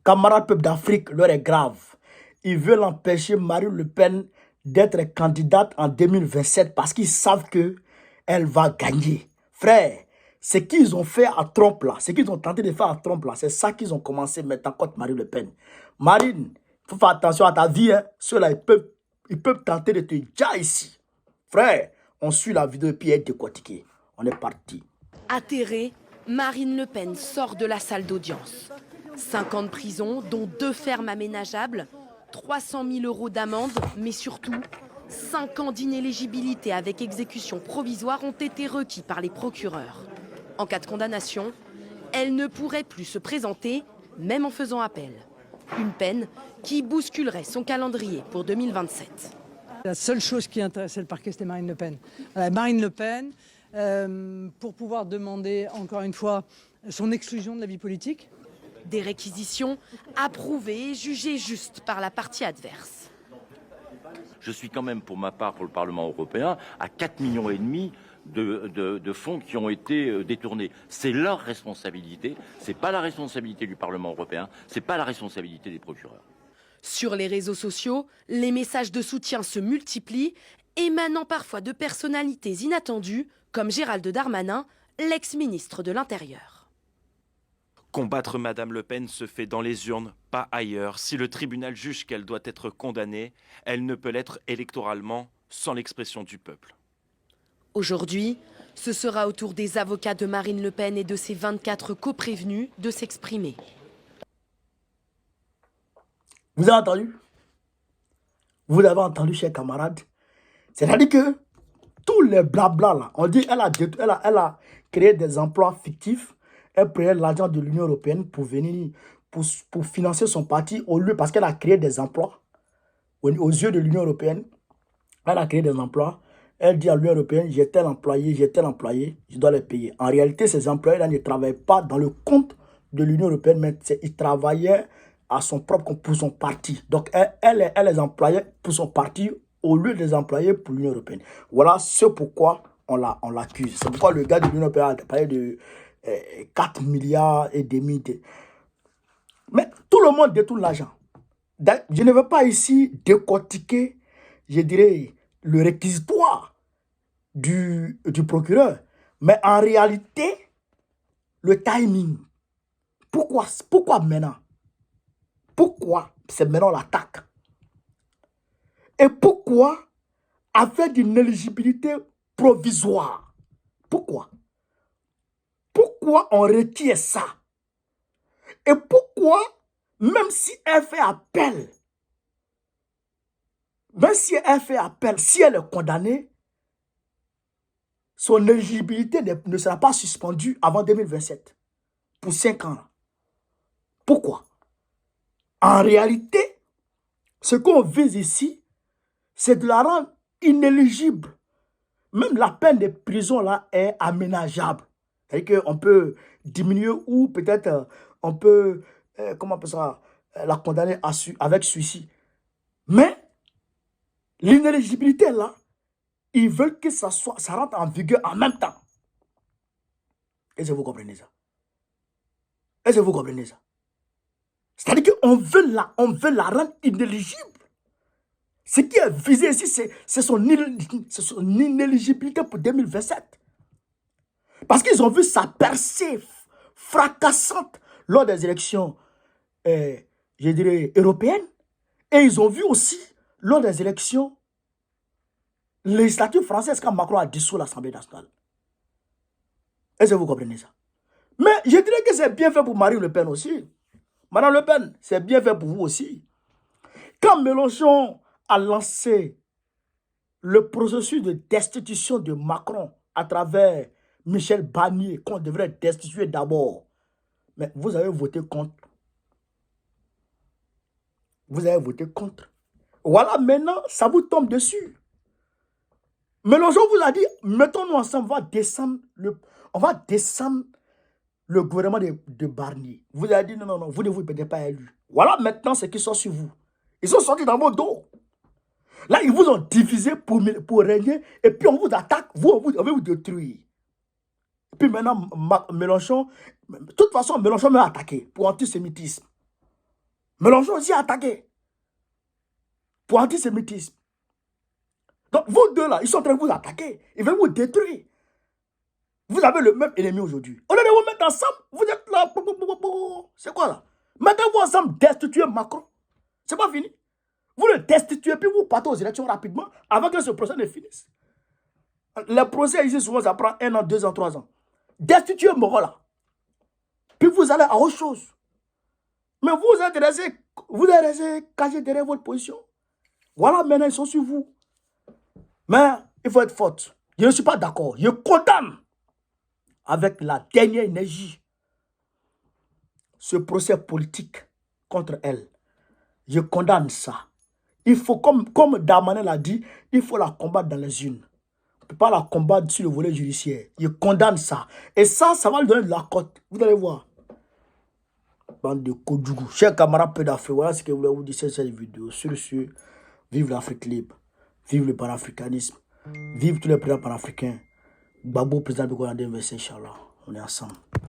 Camarades peuple d'Afrique, l'heure est grave. Ils veulent empêcher Marine Le Pen d'être candidate en 2027 parce qu'ils savent qu'elle va gagner. Frère, ce qu'ils ont fait à Trump là, ce qu'ils ont tenté de faire à Trump là, c'est ça qu'ils ont commencé maintenant contre Marine Le Pen. Marine, il faut faire attention à ta vie. Hein. Ceux-là, ils peuvent tenter de te dire ici. Frère, on suit la vidéo et puis elle est décortiquée. On est parti. Atterrée, Marine Le Pen sort de la salle d'audience. 5 ans de prison, dont 2 fermes aménageables, 300 000 € d'amende, mais surtout 5 ans d'inéligibilité avec exécution provisoire ont été requis par les procureurs. En cas de condamnation, elle ne pourrait plus se présenter, même en faisant appel. Une peine qui bousculerait son calendrier pour 2027. La seule chose qui intéressait le parquet, c'était Marine Le Pen. Voilà, Marine Le Pen, pour pouvoir demander, encore une fois, son exclusion de la vie politique. Des réquisitions approuvées et jugées justes par la partie adverse. Je suis quand même, pour ma part, pour le Parlement européen, à 4,5 millions de fonds qui ont été détournés. C'est leur responsabilité, c'est pas la responsabilité du Parlement européen, c'est pas la responsabilité des procureurs. Sur les réseaux sociaux, les messages de soutien se multiplient, émanant parfois de personnalités inattendues, comme Gérald Darmanin, l'ex-ministre de l'Intérieur. Combattre Madame Le Pen se fait dans les urnes, pas ailleurs. Si le tribunal juge qu'elle doit être condamnée, elle ne peut l'être électoralement sans l'expression du peuple. Aujourd'hui, ce sera au tour des avocats de Marine Le Pen et de ses 24 coprévenus de s'exprimer. Vous avez entendu? Vous avez entendu, chers camarades? C'est-à-dire que tous les blabla là, on dit elle a créé des emplois fictifs. Elle prenait l'argent de l'Union européenne pour venir, pour financer son parti au lieu, parce qu'elle a créé des emplois aux yeux de l'Union européenne. Elle a créé des emplois. Elle dit à l'Union européenne, j'ai tel employé, je dois les payer. En réalité, ces employés-là ne travaillent pas dans le compte de l'Union européenne, mais ils travaillaient à son propre compte pour son parti. Donc, elle les employait pour son parti au lieu de les employer pour l'Union européenne. Voilà ce pourquoi on l'accuse. C'est pourquoi le gars de l'Union européenne a parlé de 4 milliards et demi. Mais tout le monde détourne l'argent. Je ne veux pas ici décortiquer, je dirais, le réquisitoire du procureur. Mais en réalité, le timing. Pourquoi maintenant? Pourquoi c'est maintenant l'attaque? Et pourquoi avec une éligibilité provisoire? Pourquoi? Pourquoi on retire ça? Et pourquoi, même si elle fait appel, si elle est condamnée, son éligibilité ne sera pas suspendue avant 2027, pour 5 ans. Pourquoi? En réalité, ce qu'on vise ici, c'est de la rendre inéligible. Même la peine de prison là est aménageable. C'est-à-dire qu'on peut diminuer ou peut-être on peut, comment on appelle ça, la condamner avec suicide. Mais l'inéligibilité là, ils veulent que ça rentre en vigueur en même temps. Est-ce que vous comprenez ça? Est-ce que vous comprenez ça? C'est-à-dire qu'on veut la rendre inéligible. Ce qui est visé ici, c'est son inéligibilité pour 2027. Parce qu'ils ont vu sa percée fracassante lors des élections, je dirais, européennes. Et ils ont vu aussi lors des élections législatives françaises quand Macron a dissous l'Assemblée nationale. Est-ce que vous comprenez ça? Mais je dirais que c'est bien fait pour Marine Le Pen aussi. Madame Le Pen, c'est bien fait pour vous aussi. Quand Mélenchon a lancé le processus de destitution de Macron à travers Michel Barnier, qu'on devrait destituer d'abord, mais vous avez voté contre. Vous avez voté contre. Voilà, maintenant, ça vous tombe dessus. Mélenchon vous a dit, mettons-nous ensemble, on va descendre le gouvernement de Barnier. Vous avez dit, non, vous ne vous êtes pas élu. Voilà maintenant ce qui sort sur vous. Ils sont sortis dans vos dos. Là, ils vous ont divisé pour régner, et puis on vous attaque, on veut vous détruire. Et puis maintenant, Mélenchon, de toute façon, Mélenchon m'a attaqué pour antisémitisme. Mélenchon aussi a attaqué pour antisémitisme. Donc, vous deux là, ils sont en train de vous attaquer. Ils veulent vous détruire. Vous avez le même ennemi aujourd'hui. Au lieu de vous mettre ensemble, vous êtes là. C'est quoi là? Mettez-vous ensemble, destituez Macron. C'est pas fini. Vous le destituez, puis vous partez aux élections rapidement avant que ce procès ne finisse. Les procès ici, souvent, ça prend 1 an, 2 ans, 3 ans. Destituez Moreau là. Puis vous allez à autre chose. Mais vous êtes resté caché derrière votre position. Voilà, maintenant, ils sont sur vous. Mais il faut être forte. Je ne suis pas d'accord. Je condamne avec la dernière énergie ce procès politique contre elle. Je condamne ça. Il faut, comme Darmanin l'a dit, il faut la combattre dans les urnes. On ne peut pas la combattre sur le volet judiciaire. Je condamne ça. Et ça va lui donner de la cote. Vous allez voir. Bande de Kodougou. Chers camarades, peu d'Afrique, voilà ce que je voulais vous dire sur cette vidéo. Sur ce, vive l'Afrique libre. Vive le panafricanisme. Vive tous les présidents panafricains. Gbagbo, président de Golandé, Inch'Allah. On est ensemble.